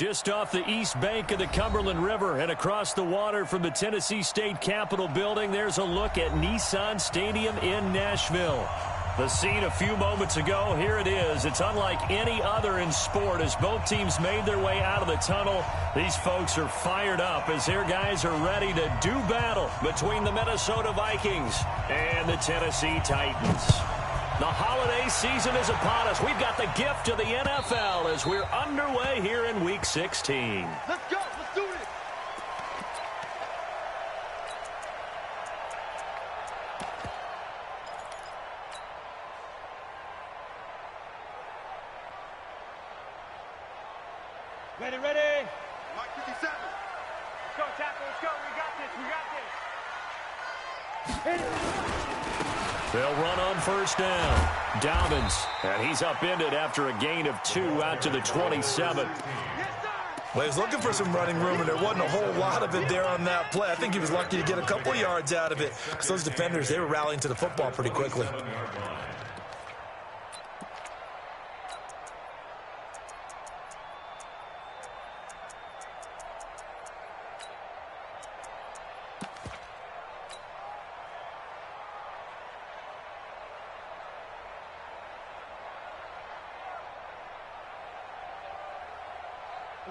Just off the east bank of the Cumberland River and across the water from the Tennessee State Capitol building, there's a look at Nissan Stadium in Nashville. The scene a few moments ago, here it is. It's unlike any other in sport as both teams made their way out of the tunnel. These folks are fired up as their guys are ready to do battle between the Minnesota Vikings and the Tennessee Titans. The holiday season is upon us. We've got the gift of the NFL as we're underway here in Week 16. Let's go. Let's do this. Ready, ready. Mike 57. Let's go, tackle. Let's go. We got this. We got this. Hit it. They'll run on first down. Dobbins, and he's upended after a gain of 2 out to the 27. Well, he was looking for some running room, and there wasn't a whole lot of it there on that play. I think he was lucky to get a couple yards out of it because those defenders, they were rallying to the football pretty quickly.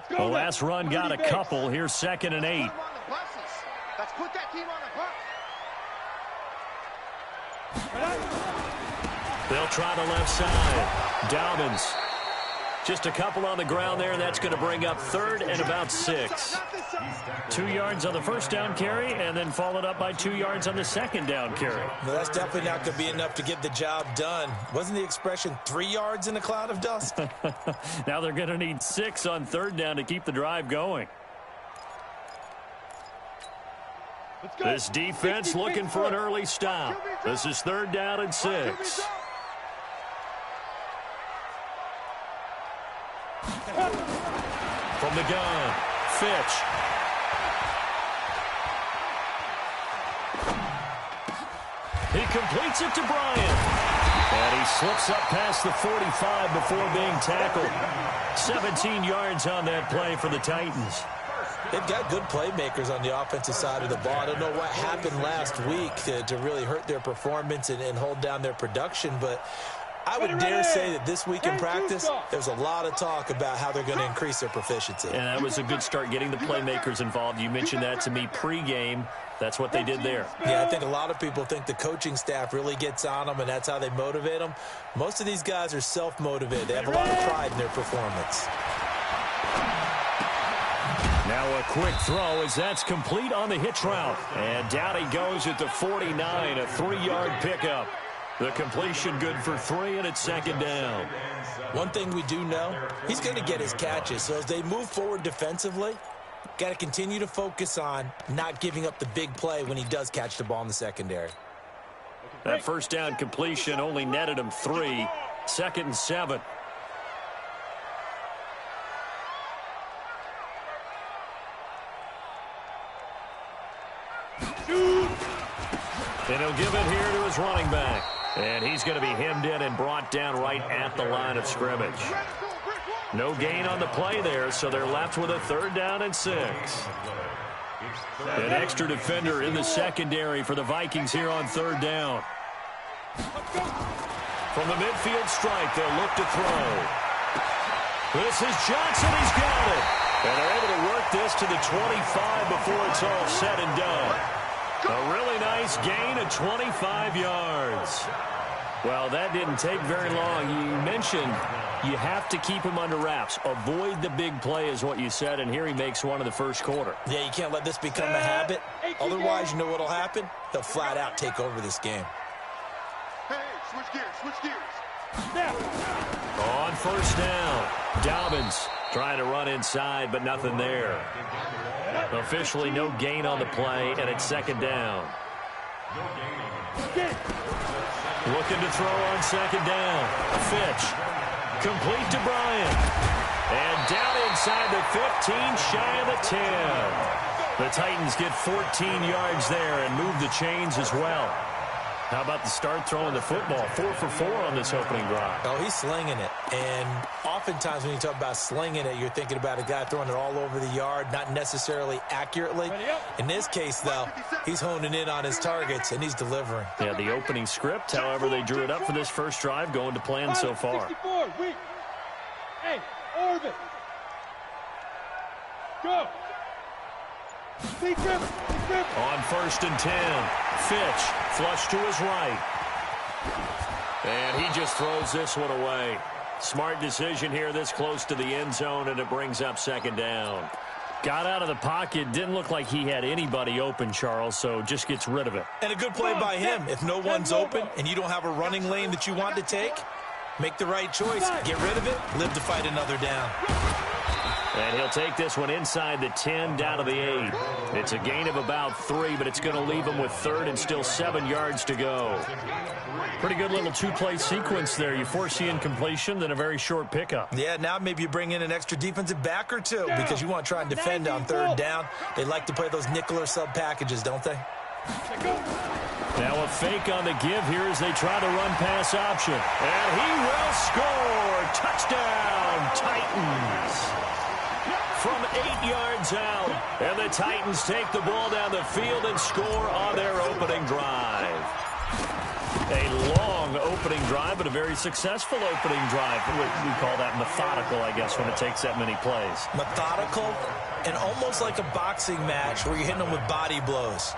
The last run got a couple. Here's 2nd and 8. Let's put that team on the bus. They'll try the left side. Dobbins. Just a couple on the ground there, and that's going to bring up 3rd and about 6. 2 yards on the first down carry, and then followed up by 2 yards on the second down carry. Well, that's definitely not going to be enough to get the job done. Wasn't the expression 3 yards in a cloud of dust? Now they're going to need 6 on 3rd down to keep the drive going. This defense looking for an early stop. This is 3rd down and 6. From the gun, Fitch. He completes it to Bryant. And he slips up past the 45 before being tackled. 17 yards on that play for the Titans. They've got good playmakers on the offensive side of the ball. I don't know what happened last week to really hurt their performance and hold down their production, but I would dare say that this week in practice, there's a lot of talk about how they're going to increase their proficiency. And that was a good start, getting the playmakers involved. You mentioned that to me pregame. That's what they did there. Yeah, I think a lot of people think the coaching staff really gets on them, and that's how they motivate them. Most of these guys are self-motivated. They have a lot of pride in their performance. Now a quick throw as that's complete on the hitch route. And down he goes at the 49, a 3-yard pickup. The completion good for 3, and it's 2nd down. One thing we do know, he's going to get his catches. So as they move forward defensively, got to continue to focus on not giving up the big play when he does catch the ball in the secondary. That first down completion only netted him 3. 2nd and 7. And he'll give it here to his running back. And he's going to be hemmed in and brought down right at the line of scrimmage. No gain on the play there, so they're left with a 3rd down and 6. An extra defender in the secondary for the Vikings here on 3rd down. From the midfield strike, they'll look to throw. This is Johnson. He's got it. And they're able to work this to the 25 before it's all said and done. A really nice gain of 25 yards. Well, that didn't take very long. You mentioned you have to keep him under wraps. Avoid the big play is what you said, and here he makes one in the first quarter. Yeah, you can't let this become a habit. Otherwise, you know what will happen? They'll flat out take over this game. Hey, switch gears, switch gears. On first down, Dobbins trying to run inside, but nothing there. Officially no gain on the play, and it's 2nd down. Looking to throw on 2nd down. Fitch. Complete to Bryant. And down inside the 15, shy of the 10. The Titans get 14 yards there and move the chains as well. How about the start throwing the football? 4 for 4 on this opening drive. Oh, he's slinging it. And oftentimes when you talk about slinging it, you're thinking about a guy throwing it all over the yard, not necessarily accurately. In this case, though, he's honing in on his targets, and he's delivering. Yeah, the opening script, however they drew it up for this first drive, going to plan so far. 64, weak. Hey, orbit. Go. Big grip. On 1st and 10, Fitch, flush to his right. And he just throws this one away. Smart decision here this close to the end zone, and it brings up 2nd down. Got out of the pocket, didn't look like he had anybody open, Charles, so just gets rid of it. And a good play by him. If no one's open and you don't have a running lane that you want to take, make the right choice, get rid of it, live to fight another down. And he'll take this one inside the 10, down to the 8. It's a gain of about 3, but it's going to leave him with 3rd and still 7 yards to go. Pretty good little 2-play sequence there. You force the incompletion, then a very short pickup. Yeah, now maybe you bring in an extra defensive back or two because you want to try and defend on 3rd down. They like to play those nickel or sub packages, don't they? Now a fake on the give here as they try the run-pass option. And he will score. Touchdown, Titans. From 8 yards out. And the Titans take the ball down the field and score on their opening drive. A long opening drive, but a very successful opening drive. We call that methodical, I guess, when it takes that many plays. Methodical and almost like a boxing match where you're hitting them with body blows.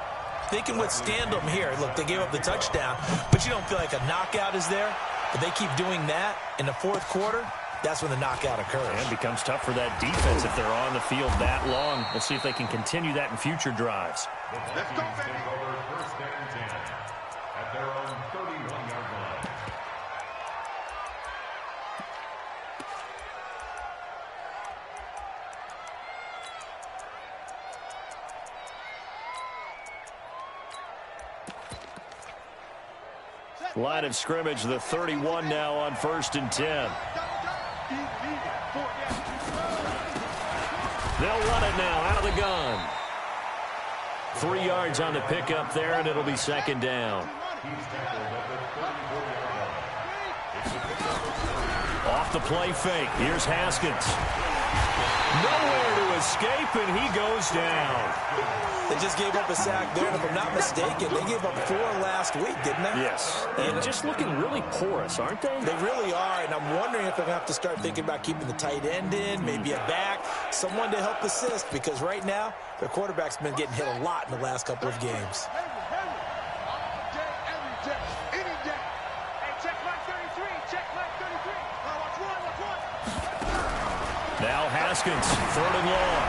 They can withstand them here. Look, they gave up the touchdown, but you don't feel like a knockout is there. But they keep doing that in the 4th quarter. That's when the knockout occurs. And it becomes tough for that defense if they're on the field that long. We'll see if they can continue that in future drives. Let's go, baby. First and 10 at their own 31-yard line. Line of scrimmage, the 31 now on 1st and 10. They'll run it now out of the gun. 3 yards on the pickup there, and it'll be 2nd down. Off the play fake. Here's Haskins. Nowhere to escape, and he goes down. They just gave up a sack there, and if I'm not mistaken, they gave up 4 last week, didn't they? Yes. And just looking really porous, aren't they? They really are, and I'm wondering if they're going to have to start thinking about keeping the tight end in, maybe a back, someone to help assist, because right now, their quarterback's been getting hit a lot in the last couple of games. Now Haskins, 3rd and long.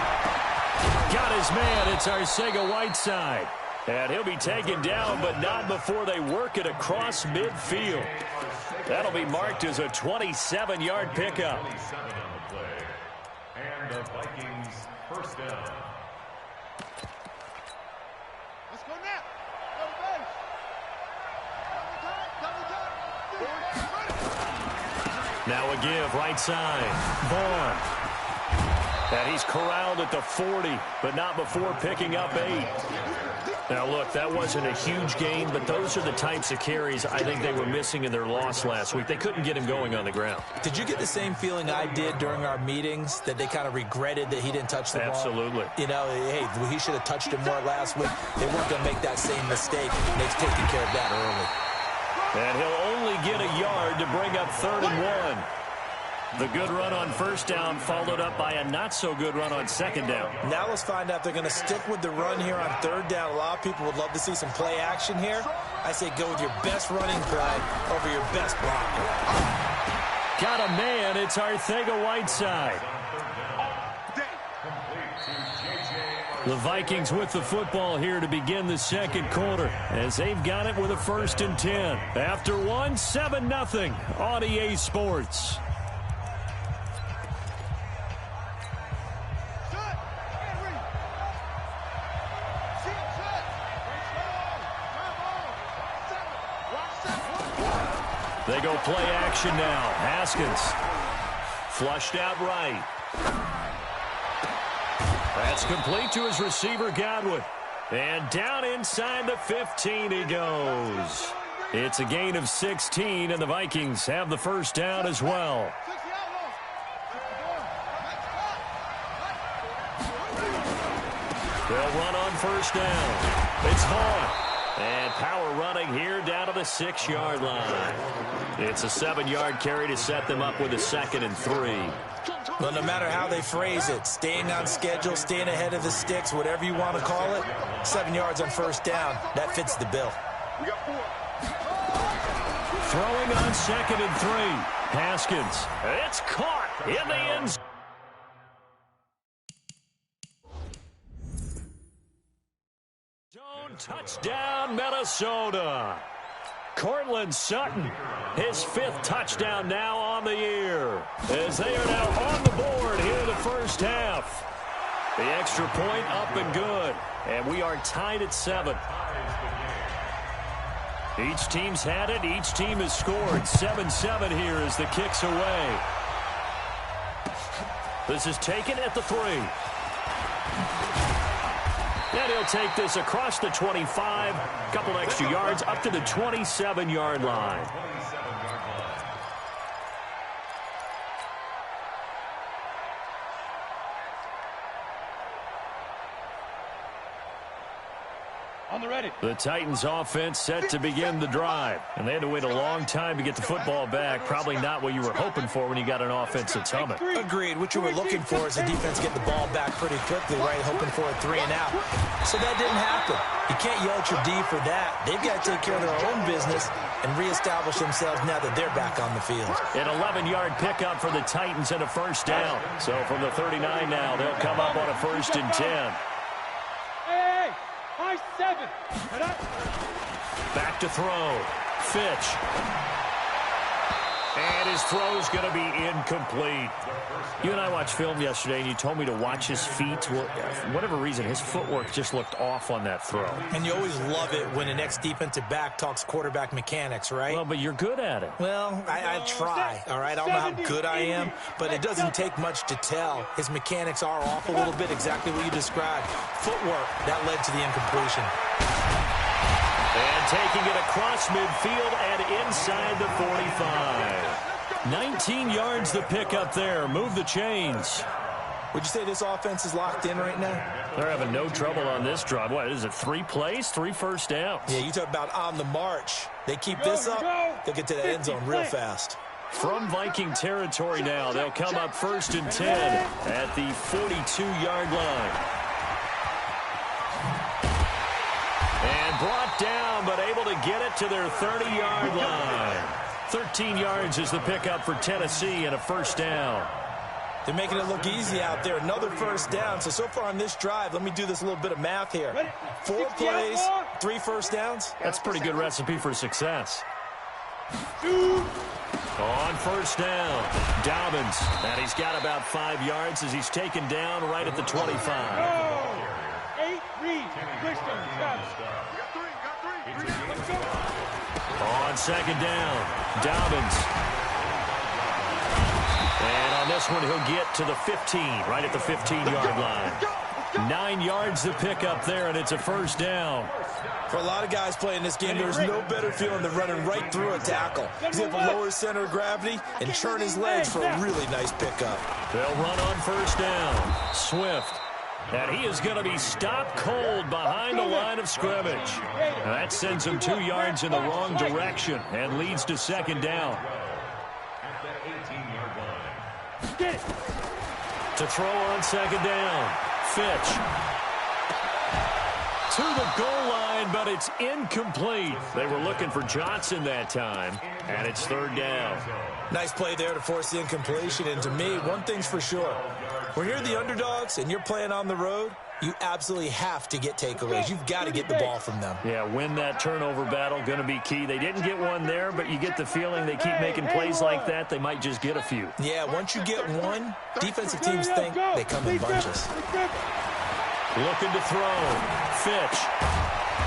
Got his man. It's Arcega-Whiteside. And he'll be taken down, but not before they work it across midfield. That'll be marked as a 27-yard pickup. And the Vikings first down. Let's go now. Go to base. Now a give, right side. Vaughn. And he's corralled at the 40, but not before picking up 8. Now, look, that wasn't a huge gain, but those are the types of carries I think they were missing in their loss last week. They couldn't get him going on the ground. Did you get the same feeling I did during our meetings, that they kind of regretted that he didn't touch the ball? Absolutely. You know, hey, he should have touched him more last week. They weren't going to make that same mistake. They've taken care of that early. And he'll only get a yard to bring up 3rd and 1. The good run on 1st down followed up by a not-so-good run on 2nd down. Now let's find out if they're going to stick with the run here on 3rd down. A lot of people would love to see some play action here. I say go with your best running play over your best blocker. Got a man. It's Arcega-Whiteside. The Vikings with the football here to begin the 2nd quarter as they've got it with a 1st and 10. After 1, 7-0 on EA Sports. They go play action now. Haskins flushed out right. That's complete to his receiver, Godwin. And down inside the 15 he goes. It's a gain of 16, and the Vikings have the first down as well. They'll run on first down. It's Vaughn. And power running here down to the 6-yard line. It's a 7-yard carry to set them up with a 2nd and 3. Well, no matter how they phrase it, staying on schedule, staying ahead of the sticks, whatever you want to call it, 7 yards on first down, that fits the bill. Throwing on 2nd and 3. Haskins. It's caught in the end zone. Touchdown, Minnesota. Cortland Sutton, his 5th touchdown now on the year, as they are now on the board here in the first half. The extra point up and good, and we are tied at 7. Each team's had it. Each team has scored. 7-7 here as the kick's away. This is taken at the 3. And he'll take this across the 25, couple extra yards up to the 27-yard line. On the ready. The Titans offense set to begin the drive. And they had to wait a long time to get the football back. Probably not what you were hoping for when you got an offense that's humming. Agreed. What you were looking for is the defense get the ball back pretty quickly, right? Hoping for a 3 and out. So that didn't happen. You can't yell at your D for that. They've got to take care of their own business and reestablish themselves now that they're back on the field. An 11-yard pickup for the Titans and a first down. So from the 39 now, they'll come up on a 1st and 10. High 7. Back to throw. Fitch. And his throw's going to be incomplete. You and I watched film yesterday, and you told me to watch his feet. Well, for whatever reason, his footwork just looked off on that throw. And you always love it when an ex-defensive back talks quarterback mechanics, right? Well, but you're good at it. Well, I try, all right? I don't know how good I am, but it doesn't take much to tell. His mechanics are off a little bit, exactly what you described. Footwork, that led to the incompletion. And taking it across midfield and inside the 45. 19 yards the pick up there. Move the chains. Would you say this offense is locked in right now? They're having no trouble on this drive. What is it, 3 plays, 3 first downs? Yeah, you talk about on the march. They keep this up, they'll get to the end zone real fast. From Viking territory now, they'll come up 1st and 10 at the 42-yard line. And brought down, but able to get it to their 30-yard line. 13 yards is the pickup for Tennessee and a first down. They're making it look easy out there. Another first down. So far on this drive, let me do this little bit of math here. 4 plays, 3 first downs. That's a pretty good recipe for success. On first down, Dobbins. And he's got about 5 yards as he's taken down right at the 25. 8 read. On second down, Dobbins. And on this one, he'll get to the 15, right at the 15-yard line. 9 yards to pick up there, and it's a first down. For a lot of guys playing this game, there's no better feeling than running right through a tackle. He's able to lower his center of gravity and churn his legs for a really nice pickup. They'll run on first down. Swift. And he is going to be stopped cold behind the line of scrimmage. And that sends him 2 yards in the wrong direction and leads to second down. To throw on second down, Fitch. To the goal line, but it's incomplete. They were looking for Johnson that time, and it's third down. Nice play there to force the incompletion. And to me, one thing's for sure. When you're the underdogs and you're playing on the road, you absolutely have to get takeaways. You've got to get the ball from them. Yeah, win that turnover battle, going to be key. They didn't get one there, but you get the feeling they keep making plays like that, they might just get a few. Yeah, once you get one, defensive teams think they come in bunches. Looking to throw. Fitch.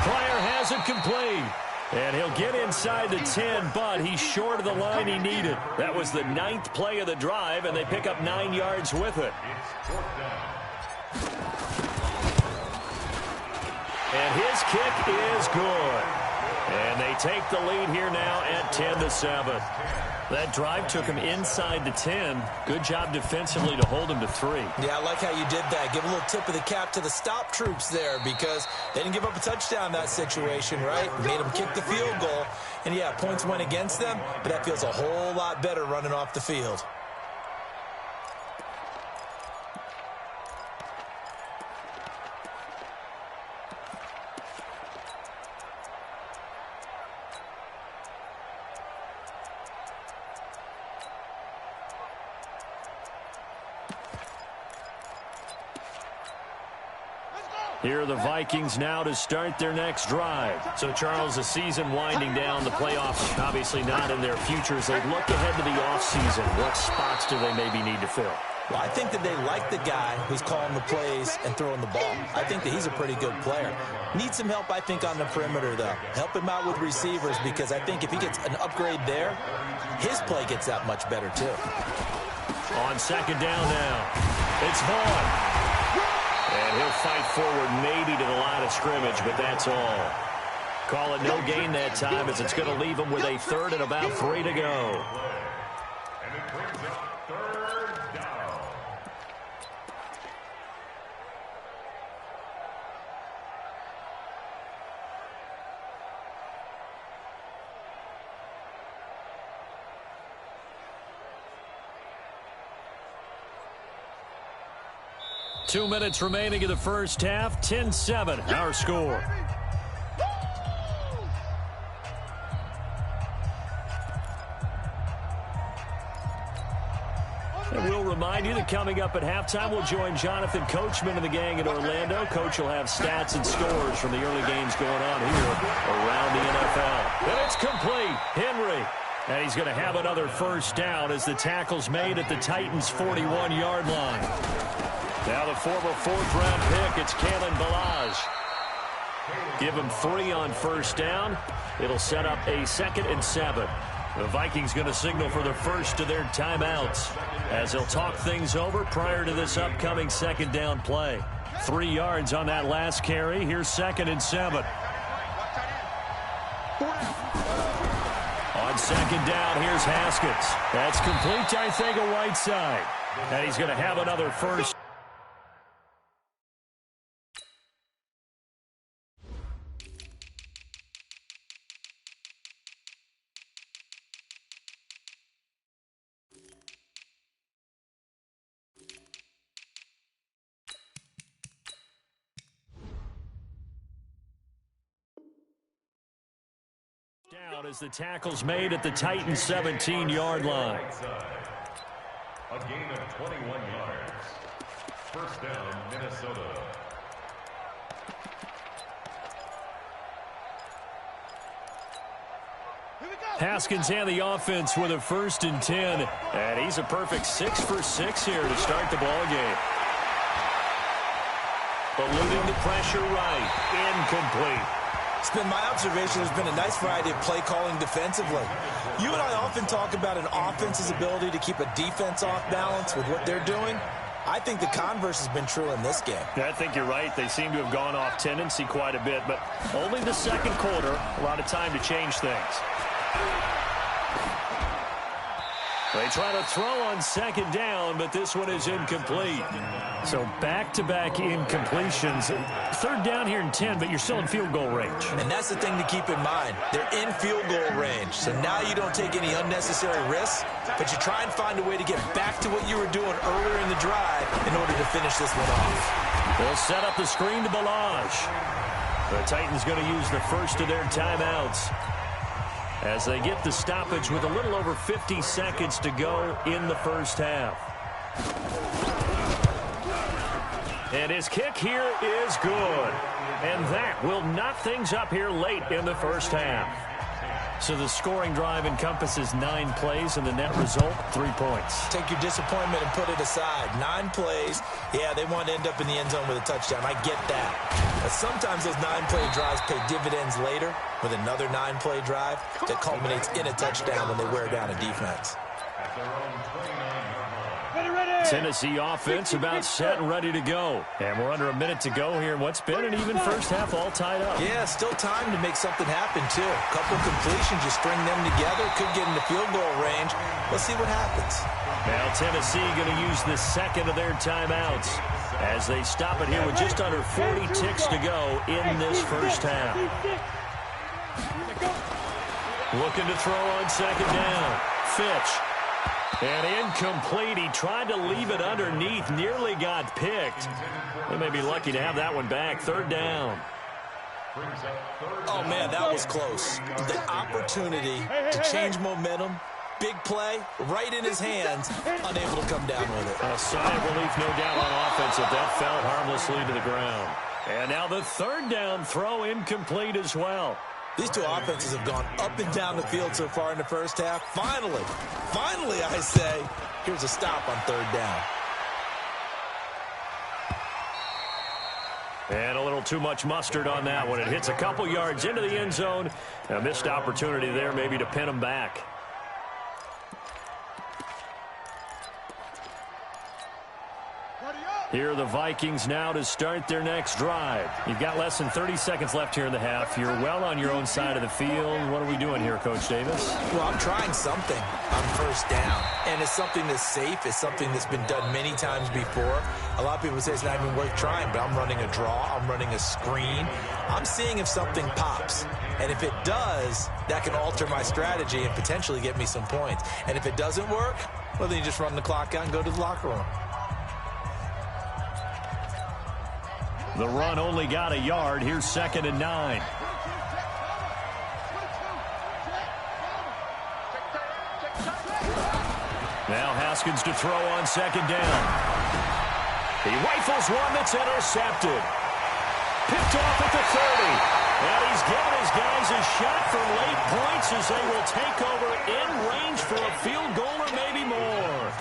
Pryor has it complete. And he'll get inside the 10, but he's short of the line he needed. That was the 9th play of the drive, and they pick up 9 yards with it. And his kick is good. And they take the lead here now at 10-7. That drive took him inside the 10. Good job defensively to hold him to 3. Yeah, I like how you did that. Give a little tip of the cap to the stop troops there because they didn't give up a touchdown in that situation, right? Made them kick the field goal. And, yeah, points went against them, but that feels a whole lot better running off the field. Here are the Vikings now to start their next drive. So, Charles, the season winding down, the playoffs obviously not in their futures. They look ahead to the offseason. What spots do they maybe need to fill? Well, I think that they like the guy who's calling the plays and throwing the ball. I think that he's a pretty good player. Needs some help, I think, on the perimeter, though. Help him out with receivers because I think if he gets an upgrade there, his play gets that much better, too. On second down now, it's Vaughn. And he'll fight forward maybe to the line of scrimmage, but that's all. Call it no gain that time as it's going to leave him with a 3rd and about 3 to go. And it brings up 3rd down. Two minutes remaining in the first half. 10-7, our score. And we'll remind you that coming up at halftime, we'll join Jonathan Coachman and the gang in Orlando. Coach will have stats and scores from the early games going on here around the NFL. And it's complete. Henry. And he's going to have another first down as the tackle's made at the Titans' 41-yard line. Now the former 4th-round pick, it's Kalen Ballage. Give him 3 on first down. It'll set up a 2nd and 7. The Vikings going to signal for the first of their timeouts as they'll talk things over prior to this upcoming 2nd down play. 3 yards on that last carry. Here's 2nd and 7. On 2nd down, here's Haskins. That's complete to Arcega-Whiteside. And he's going to have another first. Down as the tackle's made at the Titans' 17-yard line. A gain of 21 yards. First down, Minnesota. Haskins and the offense with a 1st and 10. And he's a perfect 6 for 6 here to start the ball game. Eluding the pressure right. Incomplete. It's been my observation there's been a nice variety of play calling defensively. You and I often talk about an offense's ability to keep a defense off balance with what they're doing. I think the converse has been true in this game. Yeah, I think you're right. They seem to have gone off tendency quite a bit, but only the 2nd quarter, a lot of time to change things. They try to throw on 2nd down, but this one is incomplete. So back-to-back incompletions. 3rd down here in 10, but you're still in field goal range. And that's the thing to keep in mind. They're in field goal range. So now you don't take any unnecessary risks, but you try and find a way to get back to what you were doing earlier in the drive in order to finish this one off. They'll set up the screen to Ballage. The Titans going to use the first of their timeouts as they get the stoppage with a little over 50 seconds to go in the first half. And his kick here is good. And that will knock things up here late in the first half. So the scoring drive encompasses 9 plays, and the net result, 3 points. Take your disappointment and put it aside. 9 plays. Yeah, they want to end up in the end zone with a touchdown. I get that. But sometimes those 9-play drives pay dividends later with another 9-play drive that culminates in a touchdown when they wear down a defense. At their own 29-yard line. Tennessee offense about set and ready to go. And we're under a minute to go here in what's been an even first half, all tied up. Yeah, still time to make something happen, too. A couple completions, you string them together, could get into field goal range. Let's see what happens. Now Tennessee going to use the second of their timeouts as they stop it here with just under 40 ticks to go in this first half. Looking to throw on second down. Fitch. And incomplete. He tried to leave it underneath. Nearly got picked. They may be lucky to have that one back. Third down. Oh, man, that was close. The opportunity to change momentum. Big play, right in his hands, unable to come down with it. A sigh of relief, no doubt, on offense if that fell harmlessly to the ground. And now the third down throw incomplete as well. These two offenses have gone up and down the field so far in the first half. Finally, I say, here's a stop on third down. And a little too much mustard on that one. It hits a couple yards into the end zone. A missed opportunity there maybe to pin them back. Here are the Vikings now to start their next drive. You've got less than 30 seconds left here in the half. You're well on your own side of the field. What are we doing here, Coach Davis? Well, I'm trying something on first down. And it's something that's safe. It's something that's been done many times before. A lot of people say it's not even worth trying, but I'm running a draw. I'm running a screen. I'm seeing if something pops. And if it does, that can alter my strategy and potentially get me some points. And if it doesn't work, well, then you just run the clock out and go to the locker room. The run only got a yard. Here's 2nd and 9. Now Haskins to throw on second down. He rifles one that's intercepted. Picked off at the 30. And he's given his guys a shot for late points as they will take over in range for a field goal or maybe more.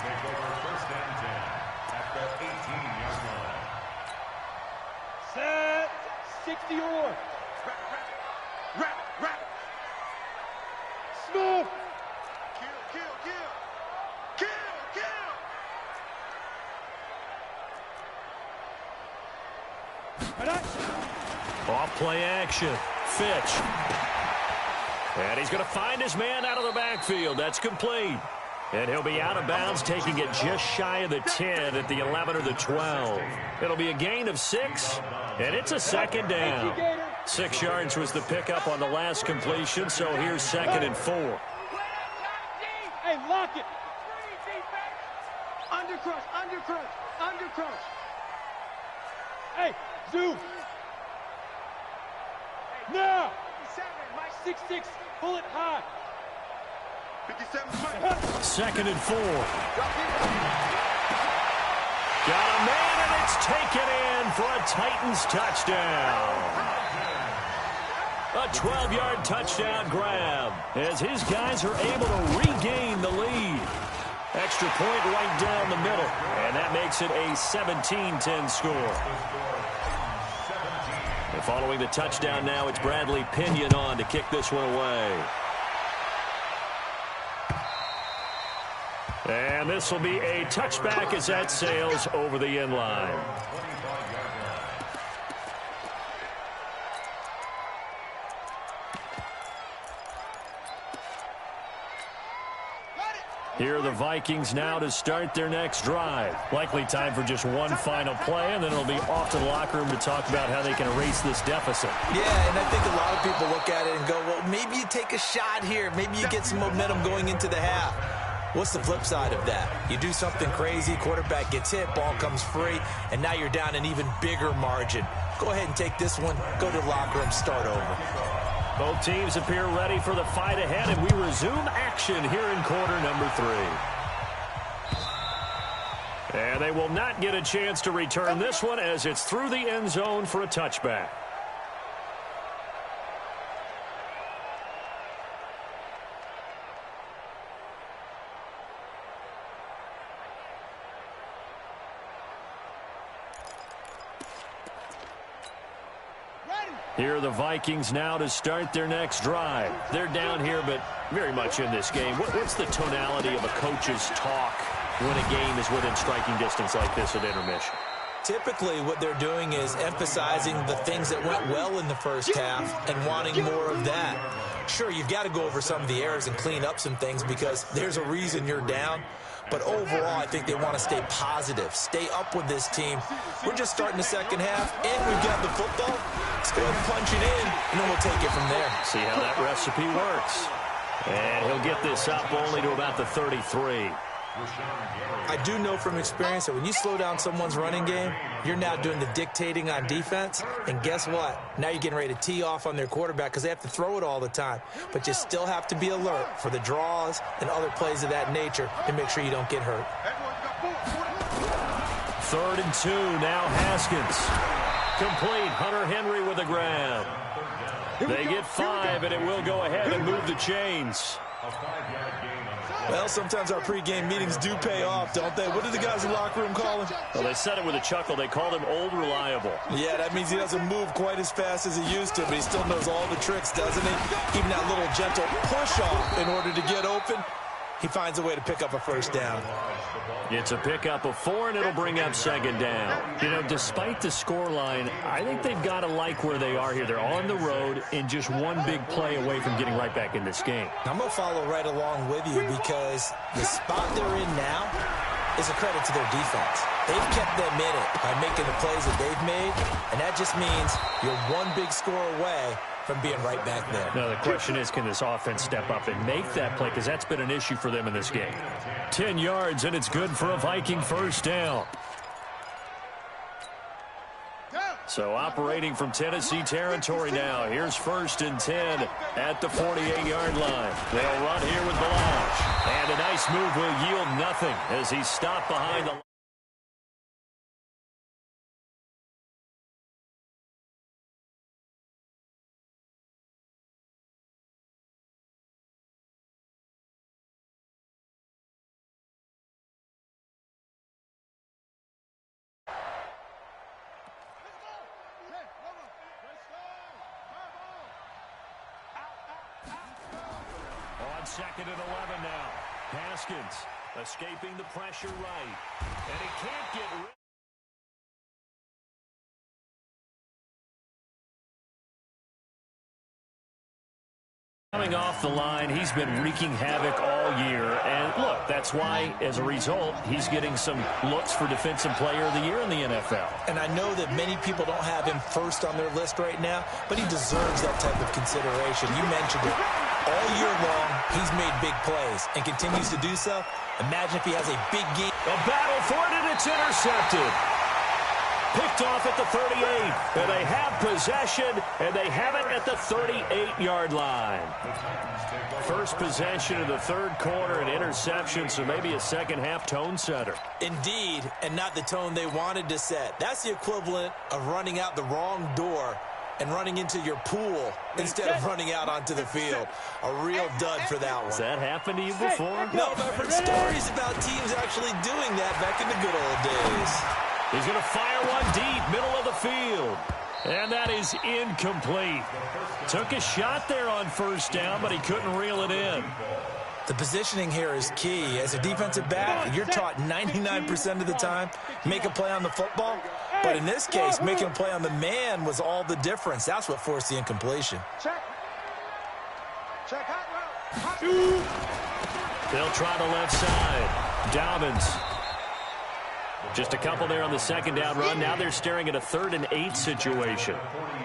Set. 60 or. Rap. Smooth. Kill. Off play action. Fitch. And he's going to find his man out of the backfield. That's complete. And he'll be out of bounds, taking it just shy of the 10 at the 11 or the 12. It'll be a gain of 6, and it's a second down. 6 yards was the pickup on the last completion, so here's 2nd and 4. Hey, lock it. Undercrush. Hey, zoom. Now. 6'6", pull it high. 2nd and 4. Got a man, and it's taken in for a Titans touchdown. A 12-yard touchdown grab as his guys are able to regain the lead. Extra point right down the middle, and that makes it a 17-10 score. And following the touchdown now, it's Bradley Pinion on to kick this one away. And this will be a touchback as that sails over the end line. Here are the Vikings now to start their next drive. Likely time for just one final play, and then it'll be off to the locker room to talk about how they can erase this deficit. Yeah, and I think a lot of people look at it and go, well, maybe you take a shot here. Maybe you get some momentum going into the half. What's the flip side of that? You do something crazy, quarterback gets hit, ball comes free, and now you're down an even bigger margin. Go ahead and take this one, go to the locker room, start over. Both teams appear ready for the fight ahead, and we resume action here in quarter number 3. And they will not get a chance to return this one as it's through the end zone for a touchback. Here are the Vikings now to start their next drive. They're down here, but very much in this game. What's the tonality of a coach's talk when a game is within striking distance like this at intermission? Typically, what they're doing is emphasizing the things that went well in the first half and wanting more of that. Sure, you've got to go over some of the errors and clean up some things because there's a reason you're down. But overall, I think they want to stay positive, stay up with this team. We're just starting the second half, and we've got the football. Let's go ahead and punch it in, and then we'll take it from there. See how that recipe works. And he'll get this up only to about the 33. I do know from experience that when you slow down someone's running game, you're now doing the dictating on defense. And guess what? Now you're getting ready to tee off on their quarterback because they have to throw it all the time. But you still have to be alert for the draws and other plays of that nature to make sure you don't get hurt. 3rd and 2, now Haskins. Complete, Hunter Henry with a grab. They get 5, and it will go ahead and move the chains. Well, sometimes our pregame meetings do pay off, don't they? What do the guys in the locker room call him? Well, they said it with a chuckle. They called him Old Reliable. Yeah, that means he doesn't move quite as fast as he used to, but he still knows all the tricks, doesn't he? Even that little gentle push-off in order to get open, he finds a way to pick up a first down. It's a pickup of 4, and it'll bring up 2nd down. You know, despite the scoreline, I think they've got to like where they are here. They're on the road and just one big play away from getting right back in this game. I'm going to follow right along with you because the spot they're in now is a credit to their defense. They've kept them in it by making the plays that they've made, and that just means you're one big score away from being right back there. Now, the question is, can this offense step up and make that play? Because that's been an issue for them in this game. 10 yards, and it's good for a Viking first down. So operating from Tennessee territory now. Here's 1st and 10 at the 48-yard line. They'll run here with Balaj. And a nice move will yield nothing as he's stopped behind the line. On 2nd and 11 now. Haskins escaping the pressure right. And he can't get rid. Coming off the line, he's been wreaking havoc all year. And look, that's why, as a result, he's getting some looks for Defensive Player of the Year in the NFL. And I know that many people don't have him first on their list right now, but he deserves that type of consideration. You mentioned it. All year long, he's made big plays and continues to do so. Imagine if he has a big game. A battle for it, and it's intercepted. Picked off at the 38, and they have possession, and they have it at the 38-yard line. First possession of the 3rd quarter, an interception, so maybe a second-half tone setter. Indeed, and not the tone they wanted to set. That's the equivalent of running out the wrong door and running into your pool instead of running out onto the field. A real dud for that one. Has that happened to you before? No, but I've heard stories about teams actually doing that back in the good old days. He's going to fire one deep, middle of the field. And that is incomplete. Took a shot there on 1st down, but he couldn't reel it in. The positioning here is key. As a defensive back, you're taught 99% of the time, make a play on the football. But in this case, making a play on the man was all the difference. That's what forced the incompletion. They'll try the left side. Dobbins. Just a couple there on the 2nd down run. Now they're staring at a 3rd and 8 situation.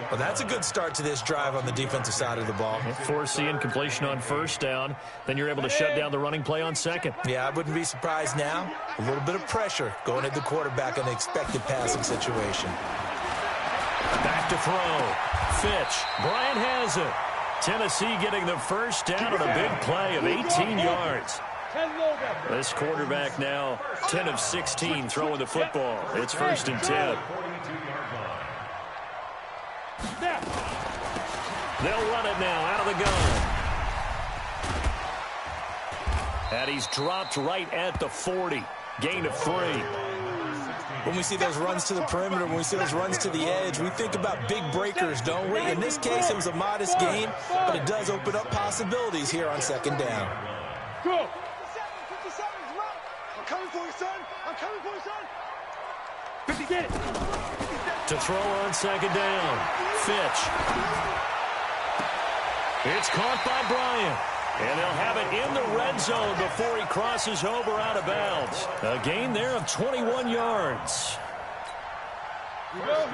Well, that's a good start to this drive on the defensive side of the ball. Force the incompletion on 1st down. Then you're able to shut down the running play on 2nd. Yeah, I wouldn't be surprised now. A little bit of pressure going at the quarterback in the expected passing situation. Back to throw. Fitch. Bryant has it. Tennessee getting the 1st down on a big play of 18 yards. This quarterback now 10 of 16 throwing the football. It's 1st and 10. They'll run it now out of the gun. And he's dropped right at the 40. Gain of 3. When we see those runs to the perimeter, when we see those runs to the edge, we think about big breakers, don't we? In this case, it was a modest gain, but it does open up possibilities here on 2nd down. I'm coming for you, son. I'm coming for you, son. 50, get it. To throw on second down. Fitch. It's caught by Bryant. And they'll have it in the red zone before he crosses over out of bounds. A gain there of 21 yards.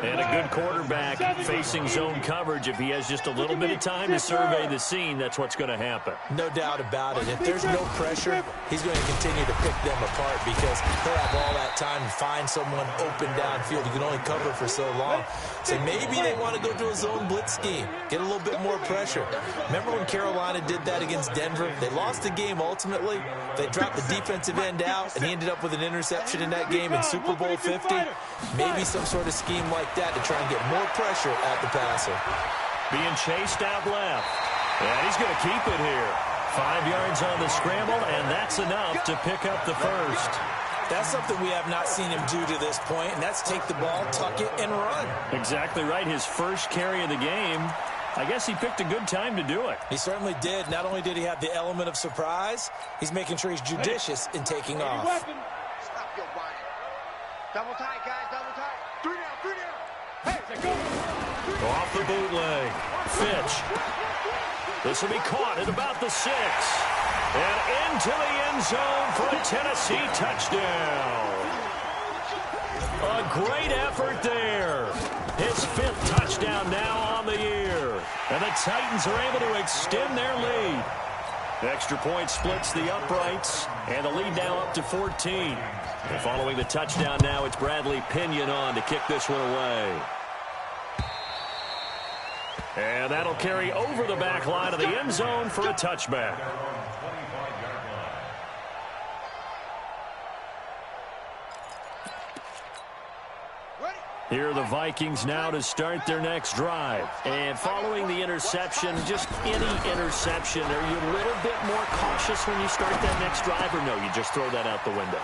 And a good quarterback facing zone coverage. If he has just a little bit of time to survey the scene, that's what's going to happen. No doubt about it. If there's no pressure, he's going to continue to pick them apart because he'll have all that time to find someone open downfield. He can only cover for so long. So maybe they want to go to a zone blitz scheme, get a little bit more pressure. Remember when Carolina did that against Denver? They lost the game ultimately. They dropped the defensive end out, and he ended up with an interception in that game in Super Bowl 50. Maybe some sort of scheme like that to try and get more pressure at the passer. Being chased out left. And he's going to keep it here. 5 yards on the scramble, and that's enough to pick up the first. That's something we have not seen him do to this point, and that's take the ball, tuck it, and run. Exactly right. His first carry of the game. I guess he picked a good time to do it. He certainly did. Not only did he have the element of surprise, he's making sure he's judicious in taking off. Stop your whining. Double tight, guys, double tight. 3 down, 3 down. Hey, let's go. Off the bootleg. Fitch. This will be caught at about the 6. And into the end zone for a Tennessee touchdown. A great effort there. His 5th touchdown now on the year. And the Titans are able to extend their lead. The extra point splits the uprights, and the lead now up to 14. And following the touchdown now, it's Bradley Pinion on to kick this one away. And that'll carry over the back line of the end zone for a touchback. Here are the Vikings now to start their next drive. And following the interception, just any interception, are you a little bit more cautious when you start that next drive, or no, you just throw that out the window?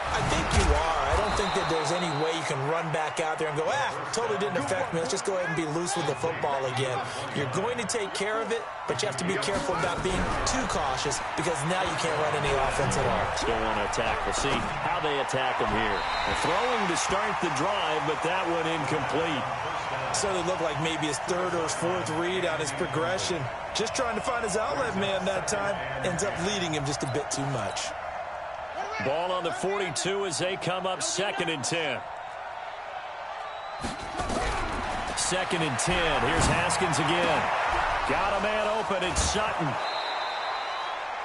I think you are. I don't think that there's any way you can run back out there and go, totally didn't affect me. Let's just go ahead and be loose with the football again. You're going to take care of it, but you have to be careful about being too cautious because now you can't run any offense at all. Still want to attack. We'll see how they attack him here. They're throwing to start the drive, but that one incomplete. Certainly looked like maybe his 3rd or his 4th read on his progression. Just trying to find his outlet man that time. Ends up leading him just a bit too much. Ball on the 42 as they come up 2nd and 10. 2nd and 10. Here's Haskins again. Got a man open. It's Sutton.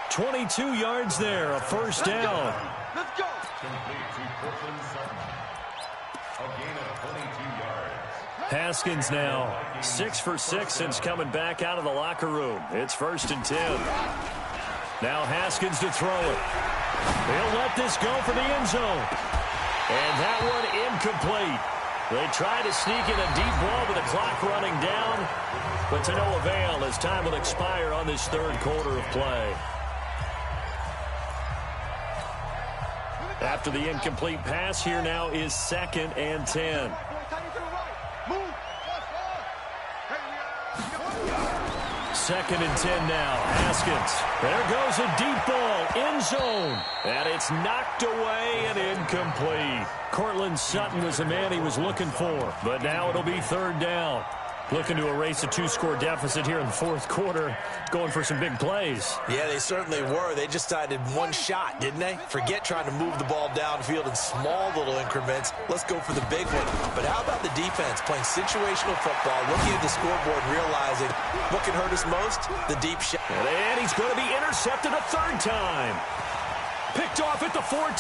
22 yards there. A first down. Let's go. Haskins now 6 for 6 since coming back out of the locker room. It's 1st and 10. Now Haskins to throw it. He'll let this go for the end zone. And that one incomplete. They try to sneak in a deep ball with the clock running down, but to no avail as time will expire on this 3rd quarter of play. After the incomplete pass, here now is 2nd and 10. 2nd and 10 now. Haskins. There goes a deep ball. End zone. And it's knocked away and incomplete. Cortland Sutton was the man he was looking for. But now it'll be 3rd down. Looking to erase a 2-score deficit here in the 4th quarter. Going for some big plays. Yeah, they certainly were. They just decided one shot, didn't they? Forget trying to move the ball downfield in small little increments. Let's go for the big one. But how about the defense playing situational football, looking at the scoreboard and realizing what can hurt us most? The deep shot. And he's going to be intercepted a 3rd time. Picked off at the 14.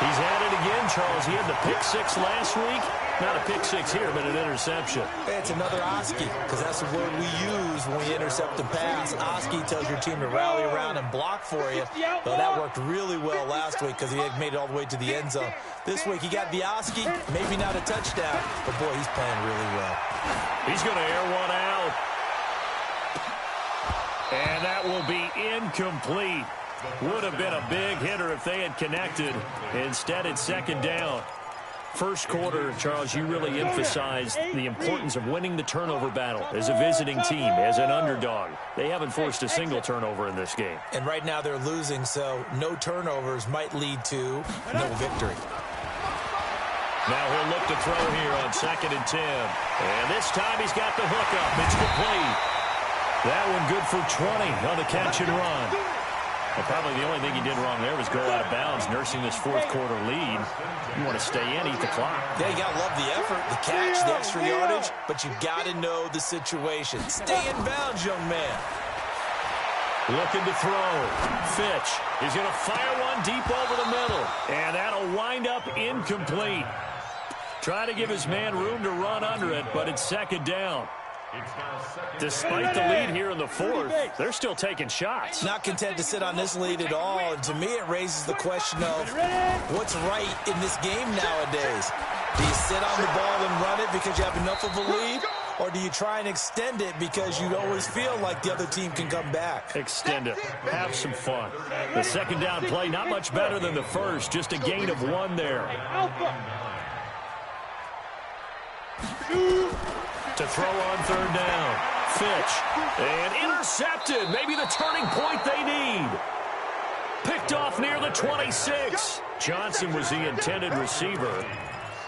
He's had it again, Charles. He had the pick 6 last week. Not a pick 6 here, but an interception. It's another Oski, because that's the word we use when we intercept the pass. Oski tells your team to rally around and block for you. Well, that worked really well last week because he had made it all the way to the end zone. This week, he got the Oski, maybe not a touchdown, but boy, he's playing really well. He's going to air one out. And that will be incomplete. Would have been a big hitter if they had connected. Instead, it's 2nd down. First quarter, Charles, you really emphasized the importance of winning the turnover battle as a visiting team, as an underdog. They haven't forced a single turnover in this game. And right now they're losing, so no turnovers might lead to no victory. Now he'll look to throw here on 2nd and 10. And this time he's got the hookup. It's complete. That one good for 20 on the catch and run. Well, probably the only thing he did wrong there was go out of bounds, nursing this fourth quarter lead. You want to stay in, eat the clock. Yeah, you got to love the effort, the catch, the extra yardage, but you got to know the situation. Stay in bounds, young man. Looking to throw. Fitch is going to fire one deep over the middle, and that'll wind up incomplete. Try to give his man room to run under it, but it's 2nd down. Despite the lead here in the fourth, they're still taking shots. Not content to sit on this lead at all, and to me it raises the question of what's right in this game nowadays. Do you sit on the ball and run it because you have enough of a lead, or do you try and extend it because you always feel like the other team can come back? Extend it. Have some fun. The 2nd down play, not much better than the first, just a gain of 1 there. To throw on 3rd down. Fitch. And intercepted. Maybe the turning point they need. Picked off near the 26. Johnson was the intended receiver.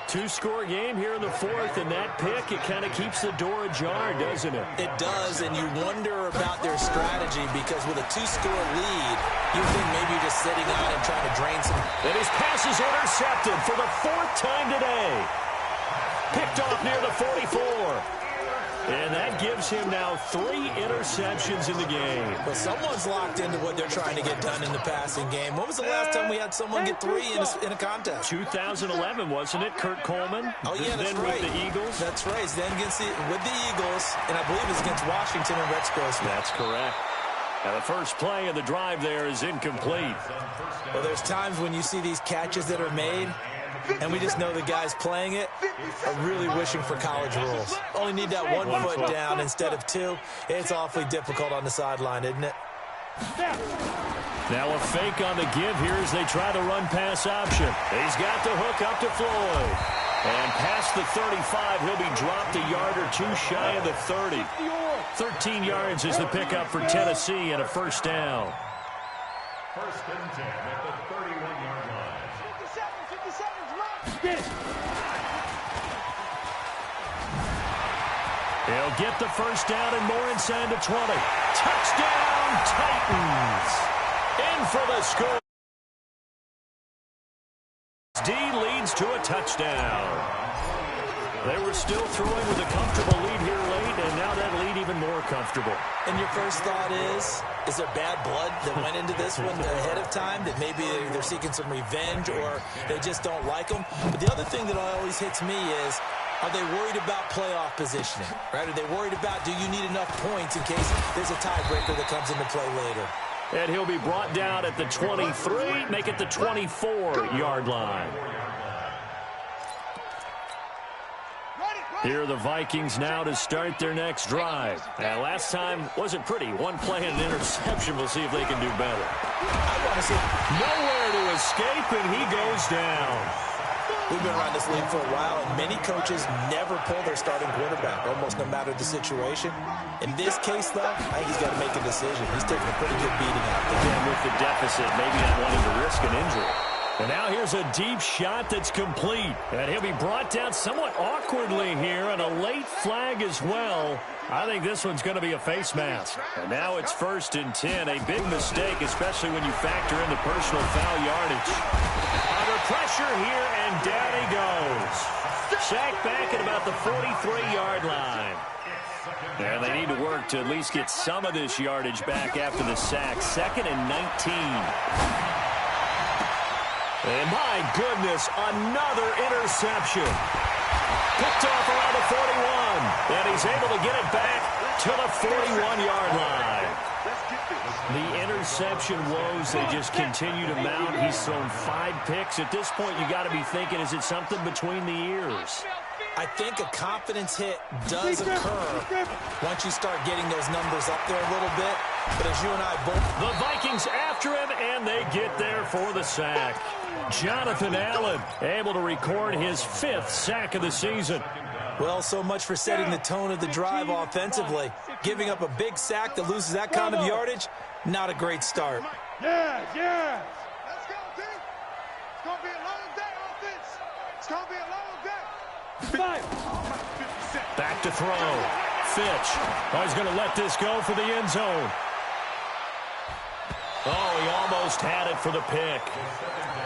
2-score game here in the fourth, and that pick, it kind of keeps the door ajar, doesn't it? It does, and you wonder about their strategy because with a 2-score lead, you think maybe you're just sitting out and trying to drain some. And his pass is intercepted for the 4th time today. Picked off near the 44. And that gives him now 3 interceptions in the game. But someone's locked into what they're trying to get done in the passing game. When was the last time we had someone get 3 in a contest? 2011, wasn't it? Kurt Coleman? Oh, yeah, that's then right. With the Eagles? That's right. Then with the Eagles, and I believe it's against Washington and Rex Grossman. That's correct. Now, the first play of the drive there is incomplete. Well, there's times when you see these catches that are made, and we just know the guys playing it are really wishing for college rules. Only need that 1 foot down instead of 2. It's awfully difficult on the sideline, isn't it? Now a fake on the give here as they try the run-pass option. He's got the hook up to Floyd. And past the 35, he'll be dropped a yard or 2 shy of the 30. 13 yards is the pickup for Tennessee and a 1st down. 1st and 10 at the 31-yard line. 57, He'll get the 1st down and more inside the 20. Touchdown, Titans. In for the score. D leads to a touchdown. They were still throwing with a comfortable lead here late, and now that lead even more comfortable. And your first thought is there bad blood that went into this one ahead of time, that maybe they're seeking some revenge or they just don't like them? But the other thing that always hits me is, are they worried about playoff positioning? Right? Are they worried about, do you need enough points in case there's a tiebreaker that comes into play later? And he'll be brought down at the 23, make it the 24-yard line. Here are the Vikings now to start their next drive. Last time wasn't pretty. 1 play and an interception. We'll see if they can do better. I want to see. Nowhere to escape, and he goes down. We've been around this league for a while, and many coaches never pull their starting quarterback, almost no matter the situation. In this case, though, I think he's got to make a decision. He's taking a pretty good beating out there. Again, with the deficit, maybe not wanting to risk an injury. And now here's a deep shot that's complete. And he'll be brought down somewhat awkwardly here, and a late flag as well. I think this one's going to be a face mask. And now it's 1st and 10. A big mistake, especially when you factor in the personal foul yardage. Under pressure here, and down he goes. Sacked back at about the 43-yard line. And they need to work to at least get some of this yardage back after the sack. 2nd and 19. And my goodness, another interception. Picked off around the 41. And he's able to get it back to the 41-yard line. The interception woes, they just continue to mount. He's thrown 5 picks. At this point, you got to be thinking, is it something between the ears? I think a confidence hit does occur once you start getting those numbers up there a little bit. But as you and I both... The Vikings after him, and they get there for the sack. Jonathan Allen able to record his 5th sack of the season. Well, so much for setting the tone of the drive offensively. Giving up a big sack that loses that kind of yardage, not a great start. Yes, yes. Let's go, team. It's going to be a long day, offense. It's going to be a long day. Back to throw. Fitch. Oh, he's going to let this go for the end zone. Oh, he almost had it for the pick.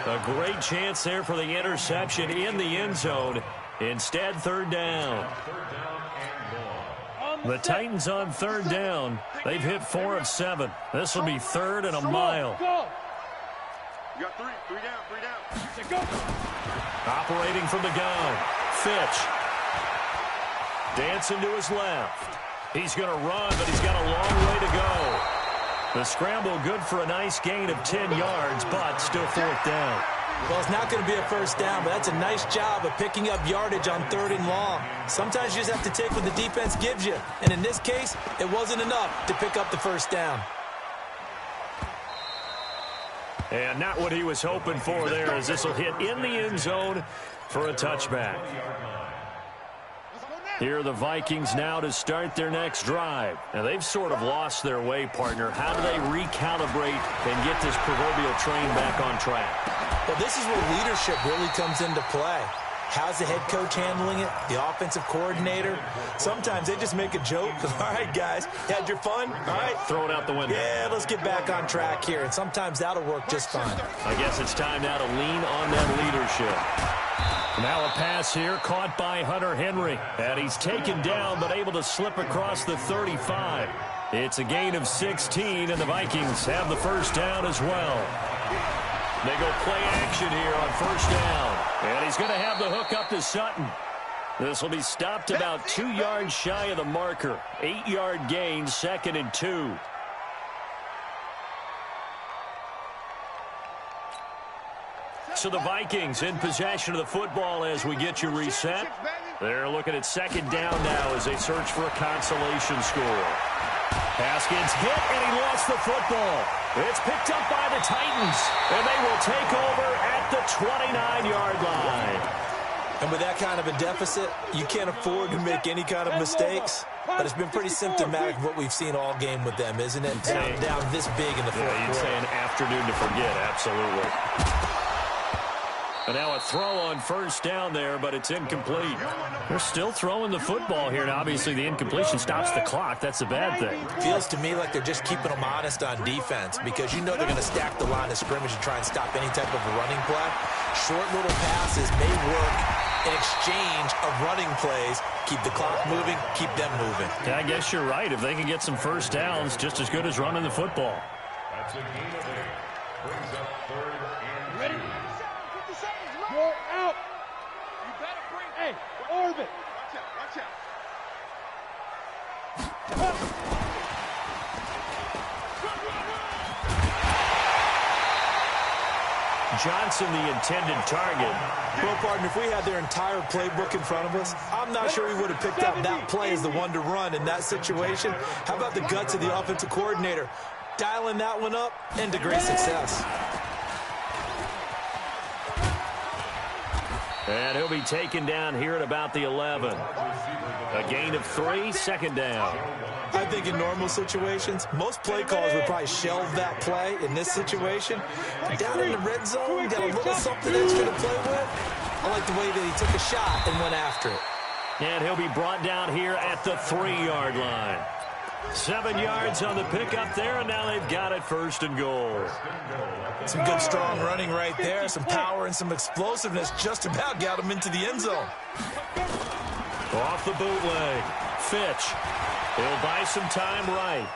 A great chance there for the interception in the end zone. Instead, 3rd down. The Titans on 3rd down. They've hit 4 of 7. This will be 3rd and a mile. You got 3 down. Operating from the gun. Fitch. Dancing to his left. He's going to run, but he's got a long way to go. The scramble good for a nice gain of 10 yards, but still 4th down. Well, it's not going to be a first down, but that's a nice job of picking up yardage on 3rd and long. Sometimes you just have to take what the defense gives you. And in this case, it wasn't enough to pick up the first down. And not what he was hoping for there, as this will hit in the end zone for a touchback. Here are the Vikings now to start their next drive. Now, they've sort of lost their way, partner. How do they recalibrate and get this proverbial train back on track? Well, this is where leadership really comes into play. How's the head coach handling it? The offensive coordinator? Sometimes they just make a joke. All right, guys, you had your fun? All right. Throw it out the window. Yeah, let's get back on track here. And sometimes that'll work just fine. I guess it's time now to lean on that leadership. Now a pass here caught by Hunter Henry. And he's taken down but able to slip across the 35. It's a gain of 16, and the Vikings have the first down as well. They go play action here on 1st down. And he's going to have the hook up to Sutton. This will be stopped about 2 yards shy of the marker. 8-yard gain, 2nd and 2. So the Vikings in possession of the football as we get you reset. They're looking at 2nd down now as they search for a consolation score. Haskins hit, and he lost the football. It's picked up by the Titans, and they will take over at the 29-yard line. And with that kind of a deficit, you can't afford to make any kind of mistakes. But it's been pretty symptomatic of what we've seen all game with them, isn't it? Down this big in the fourth quarter. You'd say an afternoon to forget, absolutely. And now a throw on 1st down there, but it's incomplete. They're still throwing the football here, and obviously the incompletion stops the clock. That's a bad thing. Feels to me like they're just keeping them honest on defense, because you know they're going to stack the line of scrimmage and try and stop any type of a running play. Short little passes may work in exchange of running plays. Keep the clock moving, keep them moving. Yeah, I guess you're right. If they can get some first downs, just as good as running the football. That's a gain of 8. Brings up 3rd and 2. Ready? You're out. You better bring. Hey, orbit. Watch out. Watch out. Johnson, the intended target. Well, partner, if we had their entire playbook in front of us, I'm not sure we would have picked out that play as the one to run in that situation. How about the guts of the offensive coordinator? Dialing that one up into great success. And he'll be taken down here at about the 11. A gain of 3, 2nd down. I think in normal situations, most play callers would probably shelve that play in this situation. Down in the red zone, you got a little something extra to play with. I like the way that he took a shot and went after it. And he'll be brought down here at the 3-yard line. 7 yards on the pickup there, and now they've got it 1st and goal. Some good, strong running right there. Some power and some explosiveness just about got him into the end zone. Off the bootleg. Fitch. He'll buy some time right.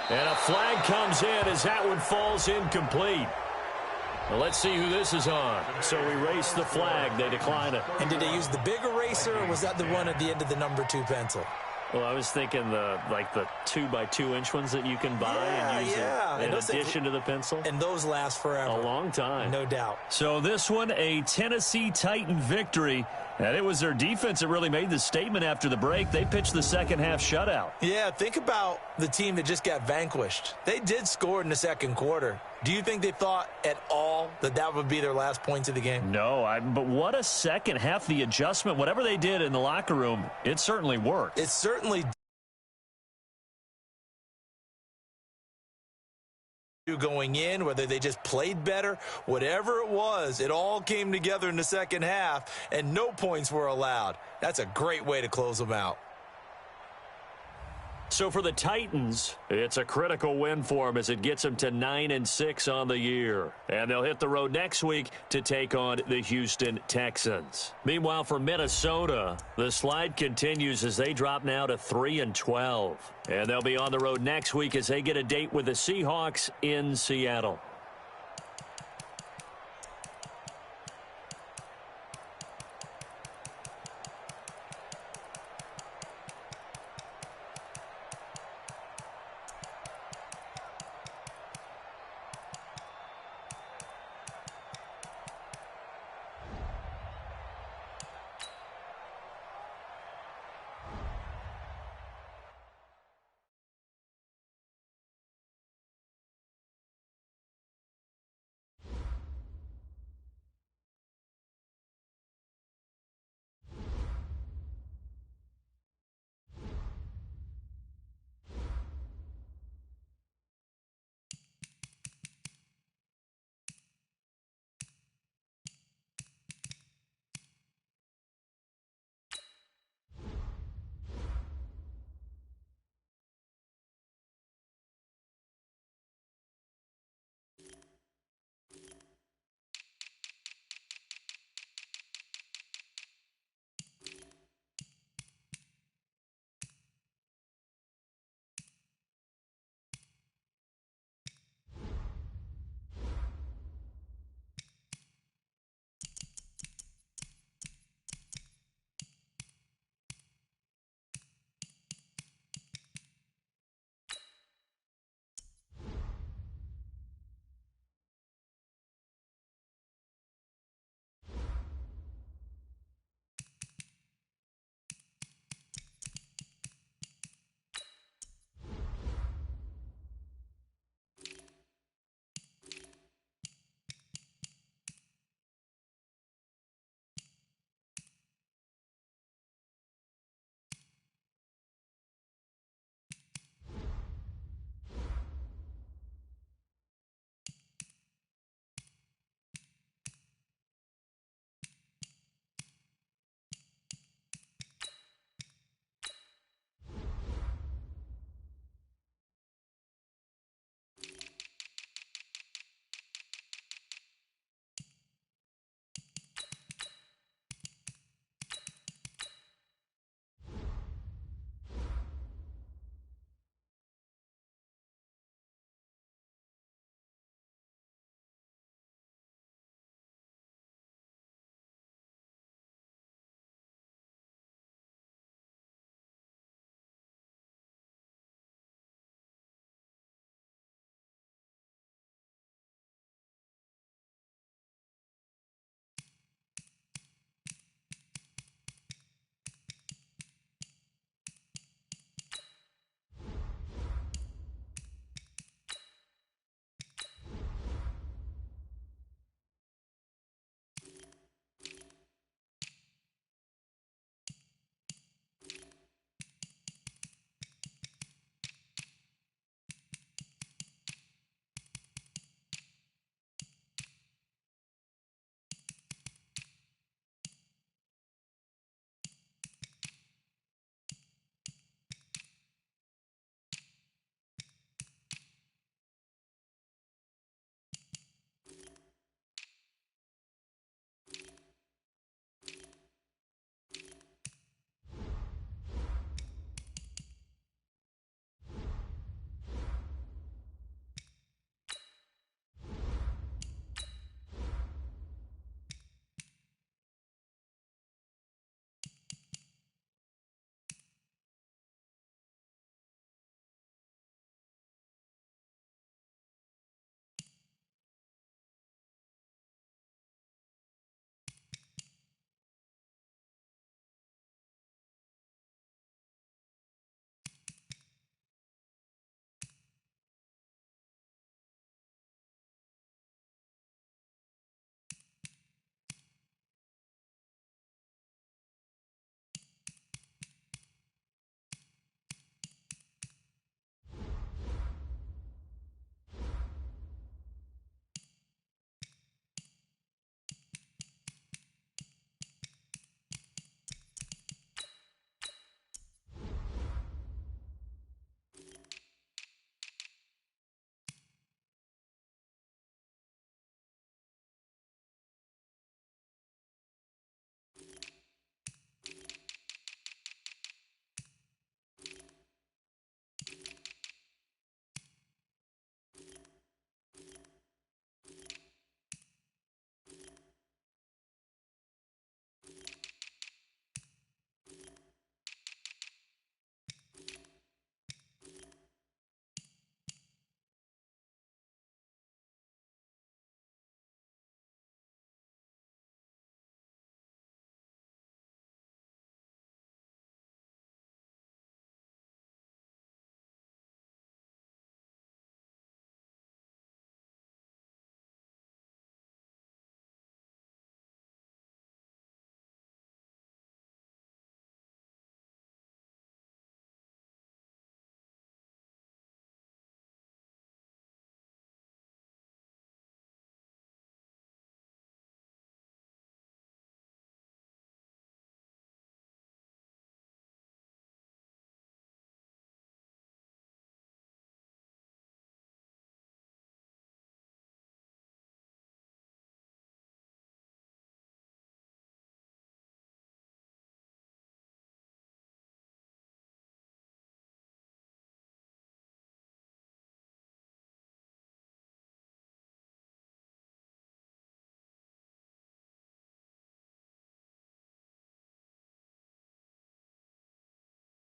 And a flag comes in as that one falls incomplete. Well, let's see who this is on. So erase the flag. They decline it. And did they use the big eraser, or was that the one at the end of the number 2 pencil? Well, I was thinking the 2x2-inch ones that you can buy and use in addition to the pencil. And those last forever. A long time. No doubt. So this one, a Tennessee Titan victory And it was their defense that really made the statement after the break. They pitched the second half shutout. Yeah, think about the team that just got vanquished. They did score in the second quarter. Do you think they thought at all that that would be their last points of the game? No, but what a second half. The adjustment, whatever they did in the locker room, it certainly worked. It certainly going in, whether they just played better, whatever it was, it all came together in the second half, and no points were allowed. That's a great way to close them out. So for the Titans, it's a critical win for them as it gets them to 9-6 on the year. And they'll hit the road next week to take on the Houston Texans. Meanwhile, for Minnesota, the slide continues as they drop now to 3-12. And they'll be on the road next week as they get a date with the Seahawks in Seattle.